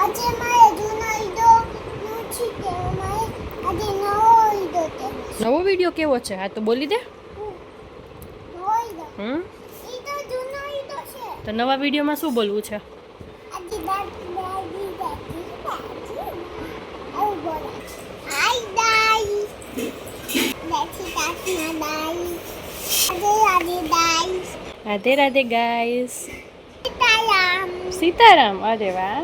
આજે મારે જૂનો ઈડો નથી તે મારે આજે નવો ઈડો તે નવો વિડિયો કેવો છે? હા તો બોલી દે. નવો ઈડો ઈડો જૂનો ઈડો છે તો નવા વિડિયોમાં શું બોલવું છે? આજે દાદી આવું બોલે હાય દાઈ લેટ્સ તાતના દાઈ આજે દાઈ રાધે રાધે ગાઈસ. સીતારામ સીતારામ. અરે વાહ.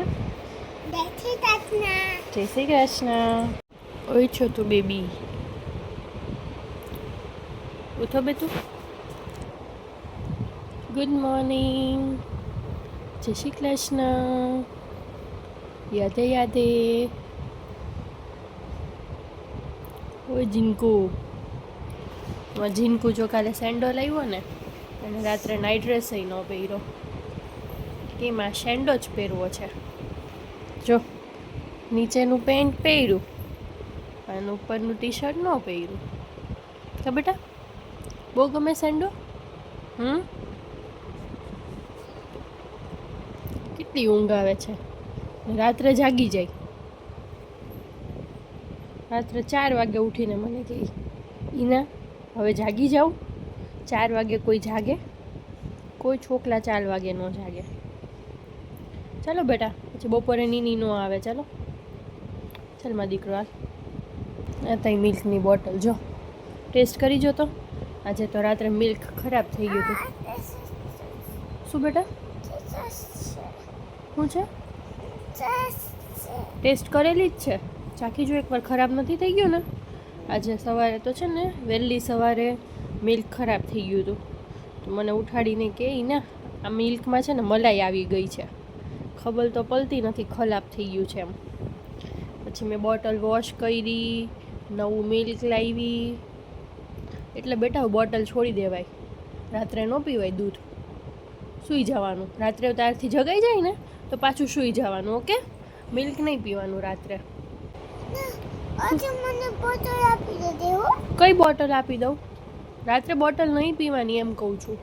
લેટ્સ તાતના જય શ્રી કૃષ્ણ. ઓય છો તું બેબી. ઉઠો બેટુ. Good morning. જય શ્રી કૃષ્ણ. યાદે યાદે. ઓય જીંકુ. જીંકુ જો કાલે સેન્ડો લાવ્યો ને અને રાત્રે નાઇટ ડ્રેસ ન પહેર્યો. કેમાં સેન્ડો જ પહેરવો છે. જો નીચેનું પેન્ટ પહેર્યું અને ઉપરનું ટી શર્ટ ન પહેર્યું. તો બેટા બહુ ગમે સેન્ડો? કેટલી ઊંઘ આવે છે. રાત્રે જાગી જાય. રાત્રે 4 વાગે ઉઠીને મને કહે ઈના હવે જાગી જાઉં. 4 વાગે કોઈ જાગે? કોઈ છોકલા 4 વાગે ન જાગે. ચાલો બેટા પછી બપોરે નીની નો આવે. ચાલો ચાલ મારો દીકરો હાલ. આ તઈ મિલ્કની બોટલ જો ટેસ્ટ કરી જો તો. આજે તો રાત્રે મિલ્ક ખરાબ થઈ ગયું હતું. શું બેટા શું છે? ટેસ્ટ કરેલી જ છે. ચાખી જો એકવાર ખરાબ નથી થઈ ગયું ને. આજે સવારે તો છે ને વહેલી સવારે મિલ્ક ખરાબ થઈ ગયું હતું તો મને ઉઠાડીને કહે ને આ મિલ્કમાં છે ને મલાઈ આવી ગઈ છે. ખબર તો પડતી નથી ખરાબ થઈ ગયું છે એમ. પછી મેં બોટલ વોશ કરી, નવું મિલ્ક લાવી. એટલે બેટા બોટલ છોડી દેવાય. રાત્રે ન પીવાય દૂધ. સૂઈ જવાનું. રાત્રે તારથી જગાઈ જાય ને તો પાછું સૂઈ જવાનું. ઓકે? મિલ્ક નહીં પીવાનું રાત્રે. આજે મને બોટલ આપી દે હો. કઈ બોટલ આપી દઉં? રાત્રે બોટલ નહીં પીવાની એમ કહું છું.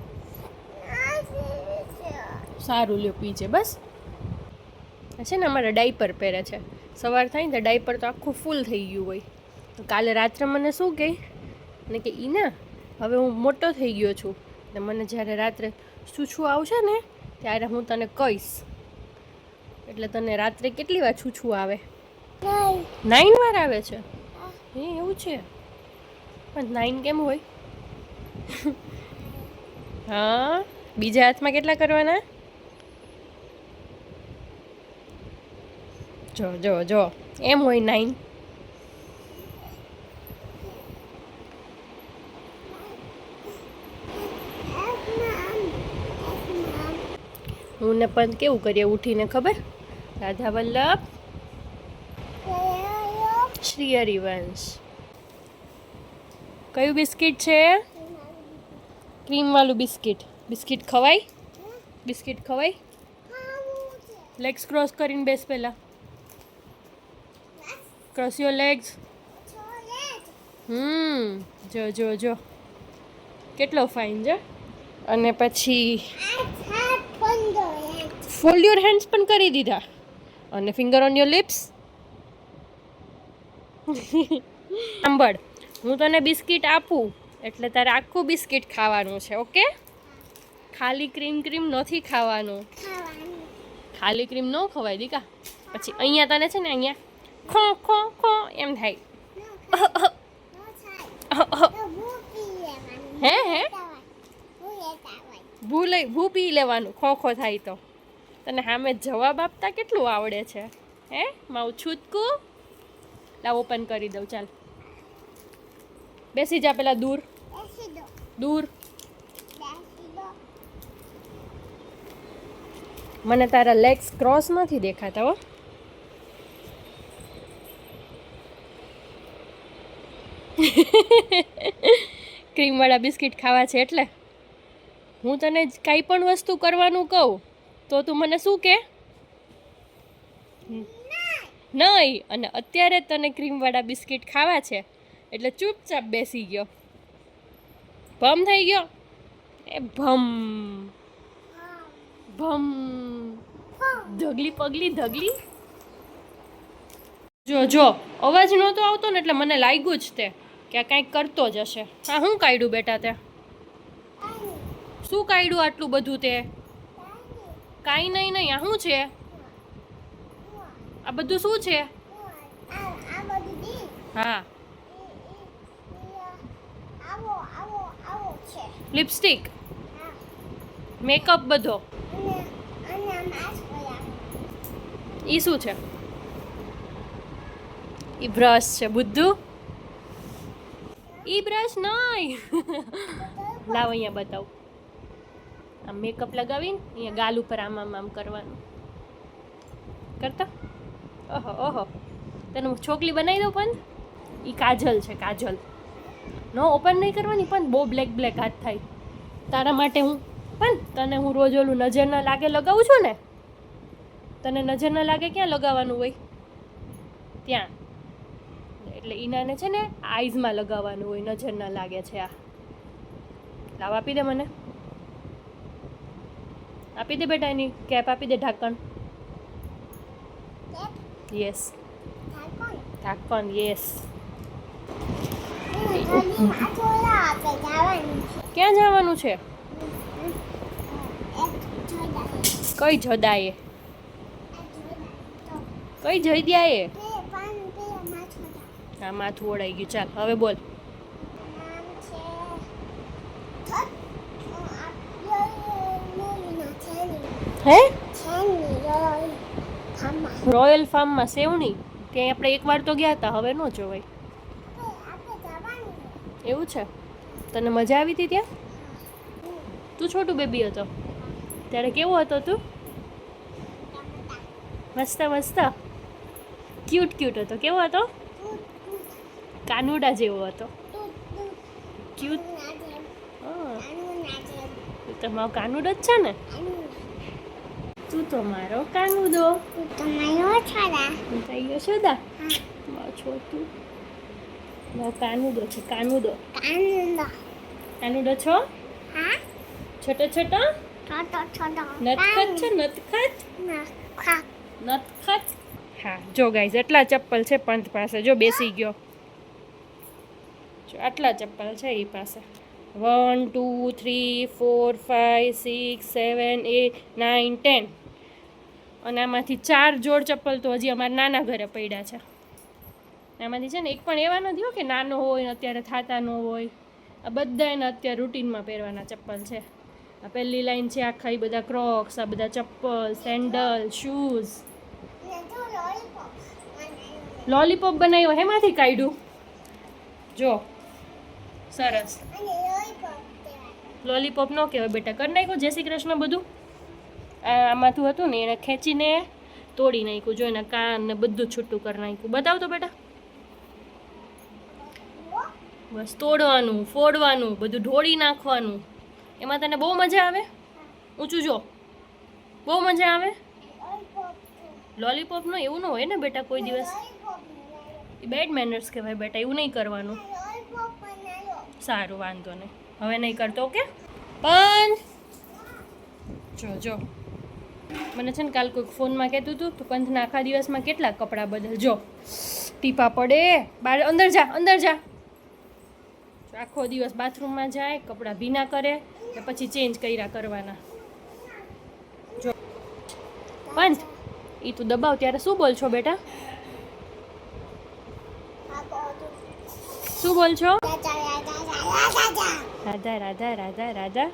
સારું લ્યો પીજે બસ. છે ને અમારે ડાયપર પહેરે છે. સવાર થાય ને તો ડાયપર તો આખું ફૂલ થઈ ગયું હોય. તો કાલે રાત્રે મને શું કહે ને કે ઈના હવે હું મોટો થઈ ગયો છું એટલે મને જ્યારે રાત્રે છૂછું આવશે ને ત્યારે હું તને કહીશ. એટલે તને રાત્રે કેટલી વાર છૂછું આવે? 9 વાર આવે છે. હે એવું છે? પણ 9 કેમ હોય? હા બીજા હાથમાં કેટલા કરવાના? જો જો જો એમ હોય 9. હું ને પણ કેવું કરીએ ઉઠીને ખબર? રાધા વલ્લભ શ્રી હરિવંશ. કયું બિસ્કિટ છે? ક્રીમ વાળું બિસ્કિટ. બિસ્કિટ ખવાય? બિસ્કિટ ખવાય? લેગ્સ ક્રોસ કરીને બેસ પહેલા. Cross your legs. જો જો જો કેટલો ફાઇન છે. અને પછી ફોલ્ડ યોર હેન્ડ્સ પણ કરી દીધા. અને ફિંગર ઓન યોર લિપ્સ. સાંભળ હું તને બિસ્કિટ આપું એટલે તારે આખું બિસ્કિટ ખાવાનું છે. ઓકે? ખાલી ક્રીમ ક્રીમ નથી ખાવાનું. ખાલી ક્રીમ ન ખવાય દીકા. પછી અહીંયા તને છે ને અહીંયા ખો ખો ખો એમ થાય. હે હે ભૂ પી લેવાનું ખો ખો થાય તો. તને સામે જવાબ આપતા કેટલું આવડે છે? હે મારું છૂટકું. લાવ ઓપન કરી દઉં. ચાલ બેસી જા પેલા દૂર દૂર. મને તારા લેગ્સ ક્રોસ નથી દેખાતા હો. ક્રીમવાળા બિસ્કિટ ખાવા છે એટલે હું તને કાંઈ પણ વસ્તુ કરવાનું કહું તો તું મને શું કહે? નહીં. અને અત્યારે તને ક્રીમવાળા બિસ્કિટ ખાવા છે એટલે ચૂપચાપ બેસી ગયો. ભમ થઈ ગયો. એ ભમ ભમ. ધગલી પગલી ધગલી જો જો અવાજ નહોતો આવતો ને એટલે મને લાગ્યું જ તે કે આ કાંઈક કરતો જ હશે. હા શું કાઢ્યું બેટા તે? શું કાઢ્યું આટલું બધું તે? કાંઈ નહીં નહીં. આ શું છે? આ બધું શું છે? આ બધું દી હા આવો છે. લિપસ્ટિક, હા. મેકઅપ બધો. અને માસ્ક વાળા. ઈ શું છે? ઈ બ્રશ છે બુદ્ધુ. ઈ બ્રશ નહીં. લાવ અહીંયા બતાવ. આમ મેકઅપ લગાવીને અહીંયા ગાલ ઉપર આમ આમ આમ કરવાનું. કરતા ઓહો ઓહો તને છોકલી બનાવી દઉં પણ ઈ કાજલ છે કાજલ. નો ઓપન નહીં કરવાની પણ બહુ બ્લેક બ્લેક હાથ થાય તારા માટે. હું પણ તને હું રોજ ઓલું નજર ન લાગે લગાવું છું ને. તને નજર ન લાગે ક્યાં લગાવવાનું હોય? ત્યાં. એટલે ઈનાને છે ને આઈઝમાં લગાવવાનું હોય, નજર ન લાગે છે. આ લાવ આપી દે મને. આપી દે બેટા એની કેપ આપી દે, ઢાંકણ. યસ ઢાંકણ યસ. ક્યાં જવાનું છે? કઈ જદાએ? કઈ જગ્યાએ? હા માથું ઓળાઈ ગયું. ચાલ હવે બોલ. હે રોયલ ફાર્મમાં સેવની કે આપણે એકવાર તો ગયા હતા, હવે ન જોવાય. એવું છે? તને મજા આવી હતી ત્યાં? તું છોટું બેબી હતો ત્યારે કેવો હતો તું? મસ્ત મસ્ત ક્યુટ ક્યુટ હતો. કેવો હતો? કાનુડા જેવો હતો. ક્યુટ. હા તું તો મારો કાનુડો જ છે ને. તું તો મારો કાનુડો. હું તો યશોદા. મારો છોટું મારો કાનુડો છે. કાનુડો કાનુડો છો? છોટો છોટો નટખટ છે. નટખટ. હા જો ગાઈઝ એટલા ચપ્પલ છે પંથ પાસે. જો બેસી ગયો. જો આટલા ચપ્પલ છે એ પાસે. 1 2 3 4 5 6 7 8 9 10. અને આમાંથી 4 જોડ ચપ્પલ તો હજી અમારા નાના ઘરે પડ્યા છે. આમાંથી છે ને એક પણ એવા નથી હો કે નાનો હોય ને અત્યારે થાતા ન હોય. આ બધા એને અત્યારે રૂટીનમાં પહેરવાના ચપ્પલ છે. આ પહેલી લાઈન છે આખા એ બધા ક્રોક્સ, આ બધા ચપ્પલ, સેન્ડલ, શૂઝ. લોલીપોપ બનાવ્યો હેમાંથી કાઢ્યું? જો સરસ. લોલીપોપ નો કહેવાય બેટા. કરી નાખ્યું જય શ્રી કૃષ્ણ બધું. આમાંથી હતું ને એને ખેંચીને તોડી નાખ્યું. જો એના કાન ને બધું છૂટું કરી નાખ્યું. બતાવ તો બેટા. બસ તોડવાનું, ફોડવાનું, બધું ઢોળી નાખવાનું. એમાં તને બહુ મજા આવે? ઊંચું જો બહુ મજા આવે. લોલીપોપ નો એવું ન હોય ને બેટા કોઈ દિવસ. એ બેડ મેનર્સ કહેવાય બેટા. એવું નહીં કરવાનું. સારું વાંધો નહીં, હવે નહીં કરતો. ઓકે પણ જો જો મને છે ને કાલ કોઈક ફોનમાં કહેતું હતું તો પંથના આખા દિવસમાં કેટલા કપડાં બદલ. જો ટીપા પડે બહાર. અંદર જા અંદર જા. આખો દિવસ બાથરૂમમાં જાય, કપડાં ભીના કરે ને પછી ચેન્જ કર્યા કરવાના. જો પંથ એ તું દબાવ ત્યારે શું બોલ છો બેટા? શું બોલ છો? રાધા રાધા રાધા રાધા.